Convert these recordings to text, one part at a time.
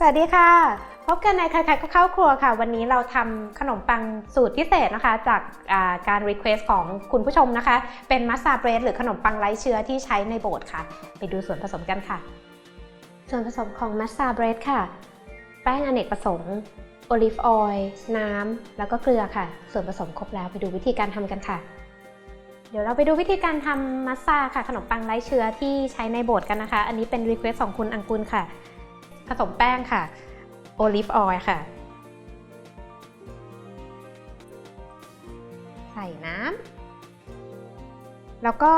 วัสดีค่ะพบกันในใครๆก็เข้าครัวค่ะวันนี้เราทำขนมปังสูตรพิเศษนะคะจากการรีเควสของคุณผู้ชมนะคะเป็นมัสซาเบรดหรือขนมปังไร้เชื้อที่ใช้ในโบสถ์ค่ะไปดูส่วนผสมกันค่ะส่วนผสมของมัสซาเบรดค่ะแป้งอเนกประสงค์โอลิฟออยล์น้ำแล้วก็เกลือค่ะส่วนผสมครบแล้วไปดูวิธีการทำกันค่ะเดี๋ยวเราไปดูวิธีการทำมัสซาค่ะขนมปังไร้เชื้อที่ใช้ในโบสถ์กันนะคะอันนี้เป็นรีเควสของคุณอังกุลค่ะผสมแป้งค่ะโอลิฟออยล์ค่ะใส่น้ำแล้วก็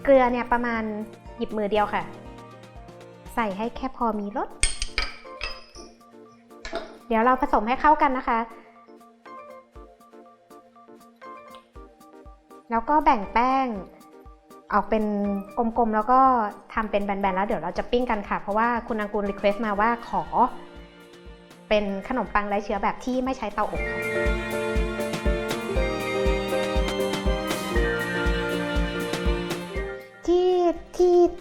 เกลือเนี่ยประมาณหยิบมือเดียวค่ะใส่ให้แค่พอมีรสเดี๋ยวเราผสมให้เข้ากันนะคะแล้วก็แบ่งแป้งออกเป็นกลมๆแล้วก็ทำเป็นแบนๆแล้วเดี๋ยวเราจะปิ้งกันค่ะเพราะว่าคุณอังกูลรีเควสต์มาว่าขอเป็นขนมปังไร้เชื้อแบบที่ไม่ใช้เตาอบค่ะที่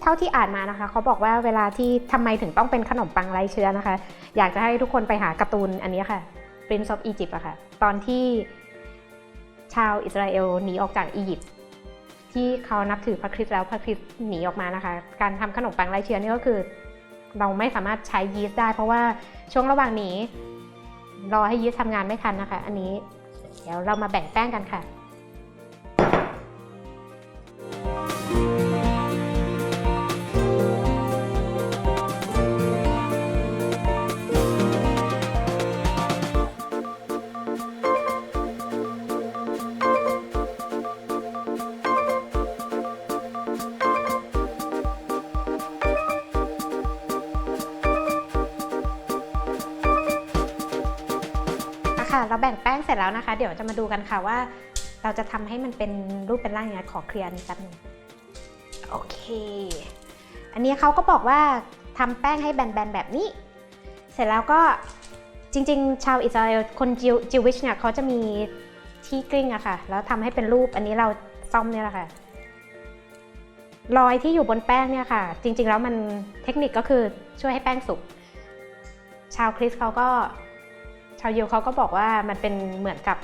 เท่าที่อ่านมานะคะเขาบอกว่าเวลาที่ทำไมถึงต้องเป็นขนมปังไร้เชื้อนะคะอยากจะให้ทุกคนไปหาการ์ตูนอันนี้ค่ะ Prince of Egypt อะค่ะตอนที่ชาวอิสราเอลหนีออกจากอียิปต์ที่เขานับถือพระคริสต์แล้วพระคริสต์หนีออกมานะคะการทำขนมปังไร้เชื้อนี่ก็คือเราไม่สามารถใช้ยีสต์ได้เพราะว่าช่วงระหว่างนี้รอให้ยีสต์ทำงานไม่ทันนะคะอันนี้เดี๋ยวเรามาแบ่งแป้งกันค่ะค่ะเราแบ่งแป้งเสร็จแล้วนะคะเดี๋ยวจะมาดูกันค่ะว่าเราจะทำให้มันเป็นรูปเป็นร่างยังไงขอเคลียร์นิดนึงโอเคอันนี้เขาก็บอกว่าทำแป้งให้แบนๆแบบนี้เสร็จแล้วก็จริงๆชาวอิสราเอลคนจิววิชเนี่ยเขาจะมีที่กลิ้งอะค่ะแล้วทำให้เป็นรูปอันนี้เราซ่อมเนี่ยแหละค่ะรอยที่อยู่บนแป้งเนี่ยค่ะจริงๆแล้วมันเทคนิคก็คือช่วยให้แป้งสุกชาวคริสต์เขาก็ชาวยิวเขาก็บอกว่ามันเป็นเหมือนกับ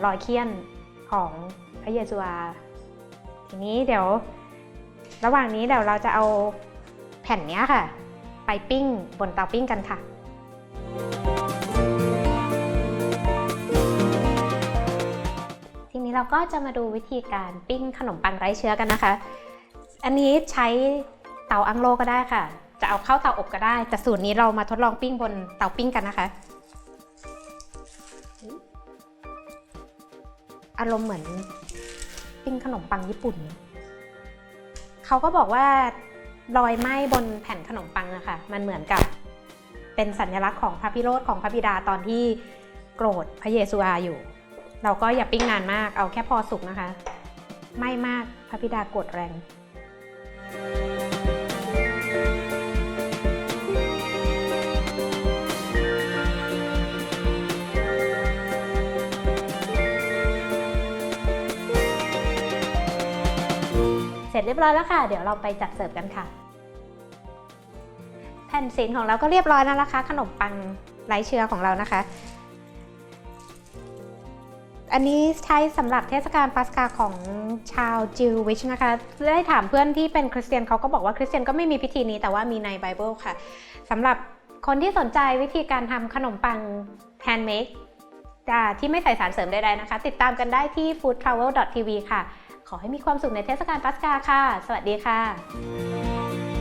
รอยเคี้ยนของพระเยซูทีนี้เดี๋ยวระหว่างนี้เดี๋ยวเราจะเอาแผ่นนี้ค่ะไปปิ้งบนเตาปิ้งกันค่ะทีนี้เราก็จะมาดูวิธีการปิ้งขนมปังไร้เชื้อกันนะคะอันนี้ใช้เตาอั้งโล่ก็ได้ค่ะจะเอาเข้าเตาอบก็ได้แต่สูตรนี้เรามาทดลองปิ้งบนเตาปิ้งกันนะคะอารมณ์เหมือนปิ้งขนมปังญี่ปุ่นเขาก็บอกว่ารอยไหม้บนแผ่นขนมปังนะคะมันเหมือนกับเป็นสัญลักษณ์ของพระพิโรธของพระบิดาตอนที่โกรธพระเยซูอยู่เราก็อย่าปิ้งนานมากเอาแค่พอสุกนะคะไหม้มากพระบิดาโกรธแรงเสร็จเรียบร้อยแล้วค่ะเดี๋ยวเราไปจัดเสิร์ฟกันค่ะแผ่นศีลของเราก็เรียบร้อยแล้วนะคะขนมปังไร้เชื้อของเรานะคะอันนี้ใช้สำหรับเทศกาลปัสกาของชาวจิววิชนะคะได้ถามเพื่อนที่เป็นคริสเตียนเขาก็บอกว่าคริสเตียนก็ไม่มีพิธีนี้แต่ว่ามีในไบเบิลค่ะสำหรับคนที่สนใจวิธีการทำขนมปังแฮนด์เมดที่ไม่ใส่สารเสริมใดๆนะคะติดตามกันได้ที่ foodtravel.tv ค่ะขอให้มีความสุขในเทศกาลปัสกาค่ะสวัสดีค่ะ